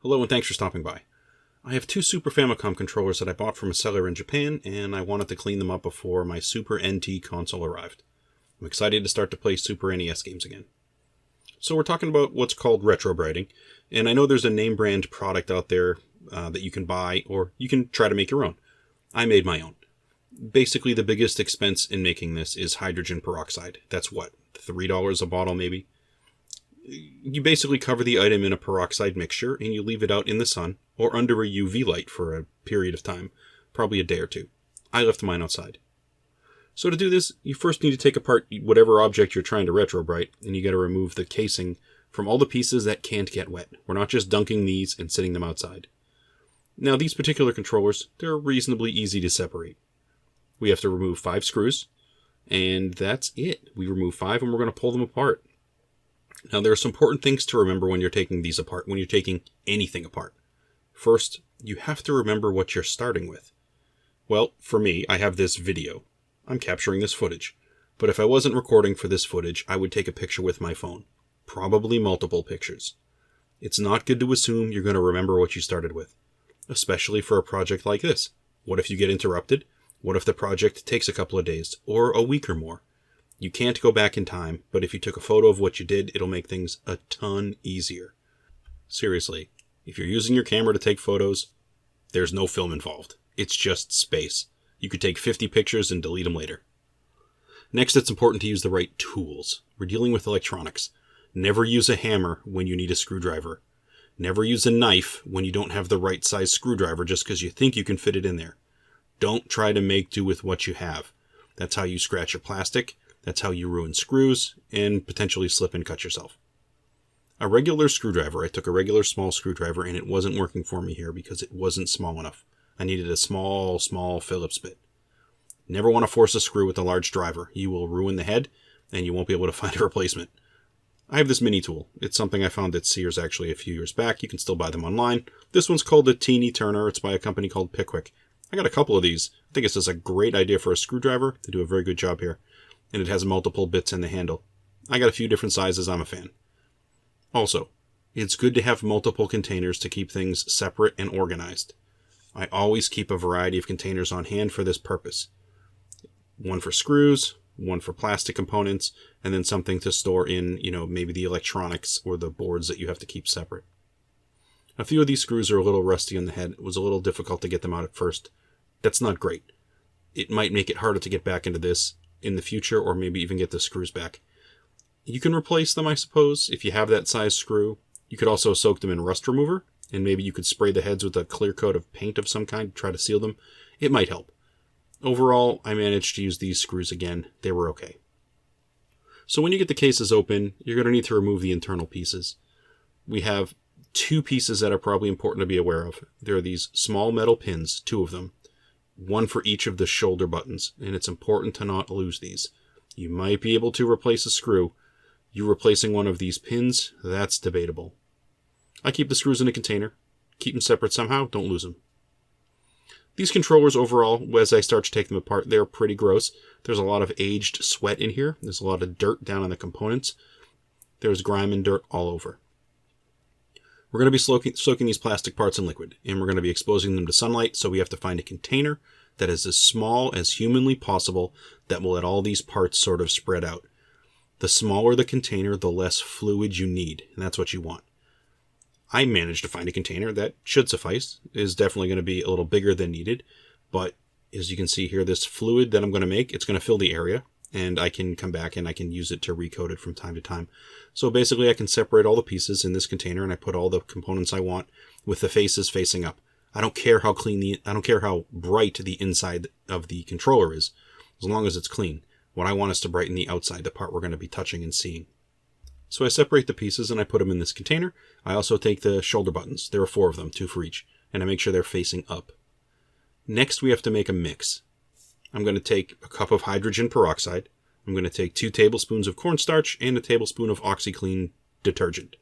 Hello and thanks for stopping by. I have two Super Famicom controllers that I bought from a seller in Japan, and I wanted to clean them up before my Super NT console arrived. I'm excited to start to play Super NES games again. So we're talking about what's called retro-brighting, and I know there's a name brand product out there that you can buy, or you can try to make your own. I made my own. Basically, the biggest expense in making this is hydrogen peroxide. That's what, $3 a bottle maybe? You basically cover the item in a peroxide mixture and you leave it out in the sun or under a UV light for a period of time, probably a day or two. I left mine outside. So to do this, you first need to take apart whatever object you're trying to retro-brite, and you got to remove the casing from all the pieces that can't get wet. We're not just dunking these and sitting them outside. Now these particular controllers, they're reasonably easy to separate. We have to remove 5 screws, and that's it. We remove 5 and we're going to pull them apart. Now, there are some important things to remember when you're taking these apart, when you're taking anything apart. First, you have to remember what you're starting with. Well, for me, I have this video. I'm capturing this footage. But if I wasn't recording for this footage, I would take a picture with my phone. Probably multiple pictures. It's not good to assume you're going to remember what you started with, especially for a project like this. What if you get interrupted? What if the project takes a couple of days, or a week or more? You can't go back in time, but if you took a photo of what you did, it'll make things a ton easier. Seriously, if you're using your camera to take photos, there's no film involved. It's just space. You could take 50 pictures and delete them later. Next, it's important to use the right tools. We're dealing with electronics. Never use a hammer when you need a screwdriver. Never use a knife when you don't have the right size screwdriver just because you think you can fit it in there. Don't try to make do with what you have. That's how you scratch your plastic. That's how you ruin screws and potentially slip and cut yourself. A regular screwdriver, I took a regular small screwdriver and it wasn't working for me here because it wasn't small enough. I needed a small Phillips bit. Never want to force a screw with a large driver. You will ruin the head and you won't be able to find a replacement. I have this mini tool. It's something I found at Sears actually a few years back. You can still buy them online. This one's called a Teeny Turner. It's by a company called Pickwick. I got a couple of these. I think it's just a great idea for a screwdriver. They do a very good job here. And it has multiple bits in the handle. I got a few different sizes, I'm a fan. Also, it's good to have multiple containers to keep things separate and organized. I always keep a variety of containers on hand for this purpose. One for screws, one for plastic components, and then something to store in, maybe the electronics or the boards that you have to keep separate. A few of these screws are a little rusty on the head. It was a little difficult to get them out at first. That's not great. It might make it harder to get back into this in the future, or maybe even get the screws back. You can replace them, I suppose, if you have that size screw. You could also soak them in rust remover, and maybe you could spray the heads with a clear coat of paint of some kind to try to seal them. It might help. Overall, I managed to use these screws again. They were okay. So when you get the cases open, you're going to need to remove the internal pieces. We have 2 pieces that are probably important to be aware of. There are these small metal pins, 2 of them. One for each of the shoulder buttons, and it's important to not lose these. You might be able to replace a screw. You replacing one of these pins, that's debatable. I keep the screws in a container. Keep them separate somehow, don't lose them. These controllers overall, as I start to take them apart, they're pretty gross. There's a lot of aged sweat in here. There's a lot of dirt down on the components. There's grime and dirt all over. We're going to be soaking these plastic parts in liquid, and we're going to be exposing them to sunlight, so we have to find a container that is as small as humanly possible that will let all these parts sort of spread out. The smaller the container, the less fluid you need, and that's what you want. I managed to find a container that should suffice. It is definitely going to be a little bigger than needed, but as you can see here, this fluid that I'm going to make, it's going to fill the area, and I can come back and I can use it to recoat it from time to time. So basically I can separate all the pieces in this container and I put all the components I want with the faces facing up. I don't care how bright the inside of the controller is, as long as it's clean. What I want is to brighten the outside, the part we're going to be touching and seeing. So I separate the pieces and I put them in this container. I also take the shoulder buttons. There are 4 of them, 2 for each, and I make sure they're facing up. Next we have to make a mix. I'm going to take a cup of hydrogen peroxide. I'm going to take 2 tablespoons of cornstarch and a tablespoon of OxiClean detergent.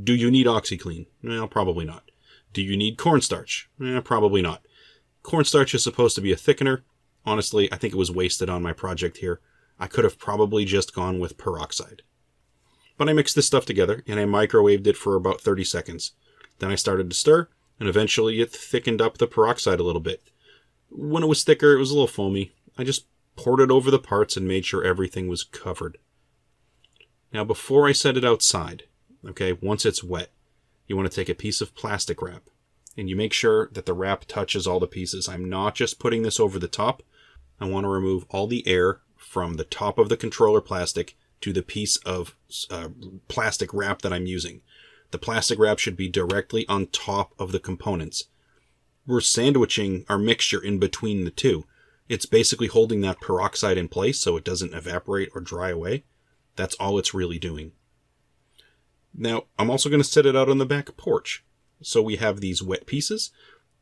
Do you need OxiClean? Well, probably not. Do you need cornstarch? Probably not. Cornstarch is supposed to be a thickener. Honestly, I think it was wasted on my project here. I could have probably just gone with peroxide. But I mixed this stuff together and I microwaved it for about 30 seconds. Then I started to stir, and eventually it thickened up the peroxide a little bit. When it was thicker, it was a little foamy. I just poured it over the parts and made sure everything was covered. Now before I set it outside, okay, once it's wet, you want to take a piece of plastic wrap, and you make sure that the wrap touches all the pieces. I'm not just putting this over the top. I want to remove all the air from the top of the controller plastic to the piece of plastic wrap that I'm using. The plastic wrap should be directly on top of the components. We're sandwiching our mixture in between the two. It's basically holding that peroxide in place so it doesn't evaporate or dry away. That's all it's really doing. Now, I'm also going to set it out on the back porch. So we have these wet pieces.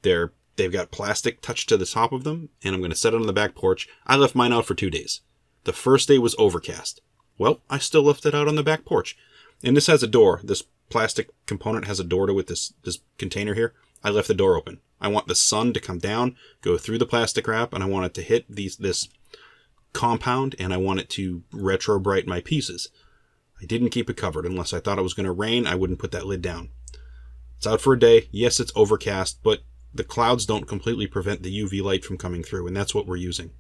They've got plastic touched to the top of them, and I'm going to set it on the back porch. I left mine out for 2 days. The first day was overcast. Well, I still left it out on the back porch. And this has a door. This plastic component has a door to it, this container here. I left the door open. I want the sun to come down, go through the plastic wrap, and I want it to hit this compound, and I want it to retro-brite my pieces. I didn't keep it covered. Unless I thought it was going to rain, I wouldn't put that lid down. It's out for a day. Yes, it's overcast, but the clouds don't completely prevent the UV light from coming through, and that's what we're using.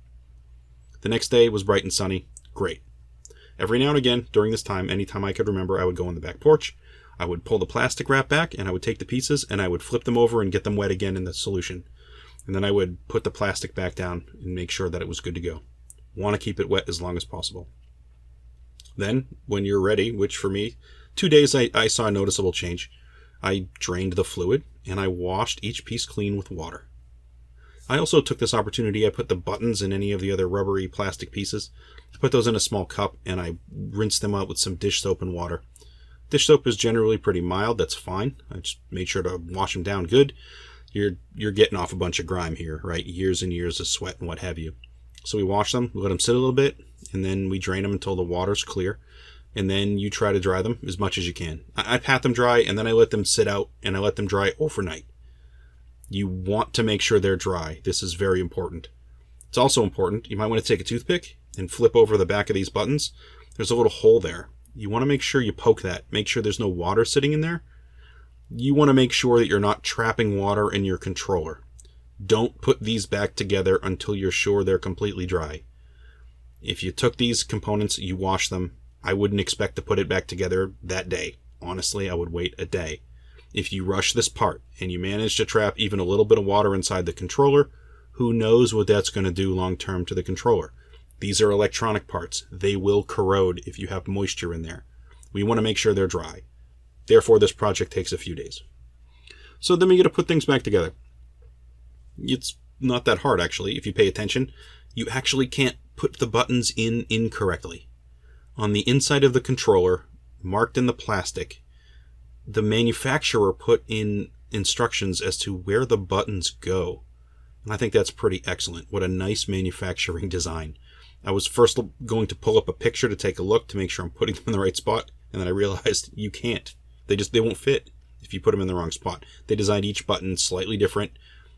The next day was bright and sunny. Great. Every now and again, during this time, anytime I could remember, I would go on the back porch, I would pull the plastic wrap back, and I would take the pieces, and I would flip them over and get them wet again in the solution. And then I would put the plastic back down and make sure that it was good to go. Want to keep it wet as long as possible. Then, when you're ready, which for me, 2 days I saw a noticeable change. I drained the fluid, and I washed each piece clean with water. I also took this opportunity, I put the buttons and any of the other rubbery plastic pieces, I put those in a small cup, and I rinsed them out with some dish soap and water. Dish soap is generally pretty mild, that's fine. I just made sure to wash them down good. You're getting off a bunch of grime here, right? Years and years of sweat and what have you. So we wash them, we let them sit a little bit, and then we drain them until the water's clear. And then you try to dry them as much as you can. I pat them dry, and then I let them sit out, and I let them dry overnight. You want to make sure they're dry. This is very important. It's also important, you might want to take a toothpick and flip over the back of these buttons. There's a little hole there. You want to make sure you poke that. Make sure there's no water sitting in there. You want to make sure that you're not trapping water in your controller. Don't put these back together until you're sure they're completely dry. If you took these components, you wash them, I wouldn't expect to put it back together that day. Honestly, I would wait a day. If you rush this part and you manage to trap even a little bit of water inside the controller, who knows what that's going to do long term to the controller. These are electronic parts. They will corrode if you have moisture in there. We want to make sure they're dry. Therefore, this project takes a few days. So then we get to put things back together. It's not that hard, actually. If you pay attention, you actually can't put the buttons in incorrectly. On the inside of the controller, marked in the plastic, the manufacturer put in instructions as to where the buttons go. And I think that's pretty excellent. What a nice manufacturing design. I was first going to pull up a picture to take a look to make sure I'm putting them in the right spot, and then I realized you can't. They won't fit if you put them in the wrong spot. They designed each button slightly different.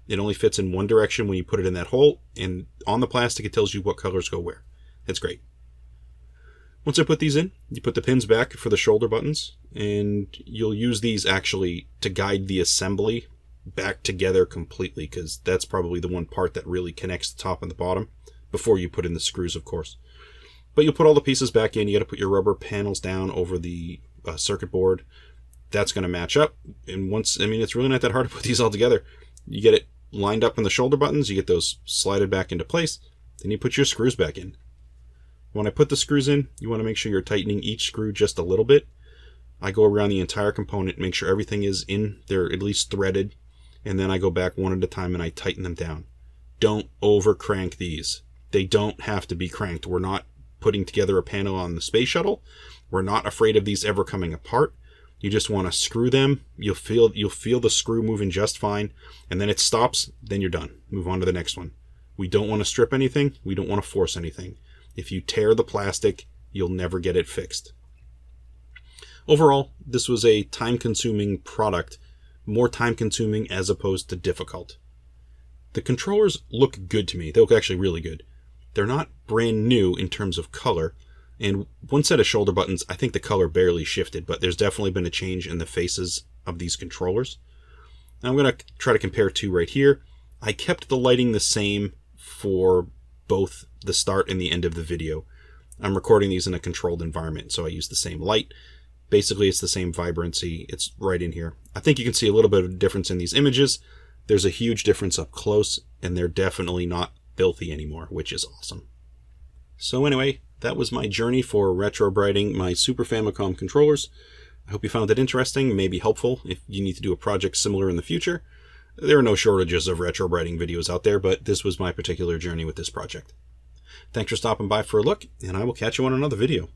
It only fits in one direction when you put it in that hole, and on the plastic it tells you what colors go where. It's great. Once I put these in, you put the pins back for the shoulder buttons, and you'll use these actually to guide the assembly back together completely, because that's probably the one part that really connects the top and the bottom, before you put in the screws, of course. But you'll put all the pieces back in. You got to put your rubber panels down over the circuit board. That's going to match up. And it's really not that hard to put these all together. You get it lined up in the shoulder buttons, you get those slided back into place, then you put your screws back in. When I put the screws in, you want to make sure you're tightening each screw just a little bit. I go around the entire component, make sure everything is in there, at least threaded, and then I go back one at a time and I tighten them down. Don't over crank these. They don't have to be cranked. We're not putting together a panel on the space shuttle. We're not afraid of these ever coming apart. You just want to screw them. You'll feel the screw moving just fine, and then it stops, then you're done. Move on to the next one. We don't want to strip anything. We don't want to force anything. If you tear the plastic, you'll never get it fixed. Overall, this was a time-consuming product, more time-consuming as opposed to difficult. The controllers look good to me. They look actually really good. They're not brand new in terms of color, and one set of shoulder buttons, I think the color barely shifted, but there's definitely been a change in the faces of these controllers. Now I'm going to try to compare two right here. I kept the lighting the same for both the start and the end of the video. I'm recording these in a controlled environment, so I use the same light. Basically, it's the same vibrancy. It's right in here. I think you can see a little bit of difference in these images. There's a huge difference up close, and they're definitely not filthy anymore, which is awesome. So anyway, that was my journey for retro-brighting my Super Famicom controllers. I hope you found it interesting, maybe helpful if you need to do a project similar in the future. There are no shortages of retro-brighting videos out there, but this was my particular journey with this project. Thanks for stopping by for a look, and I will catch you on another video.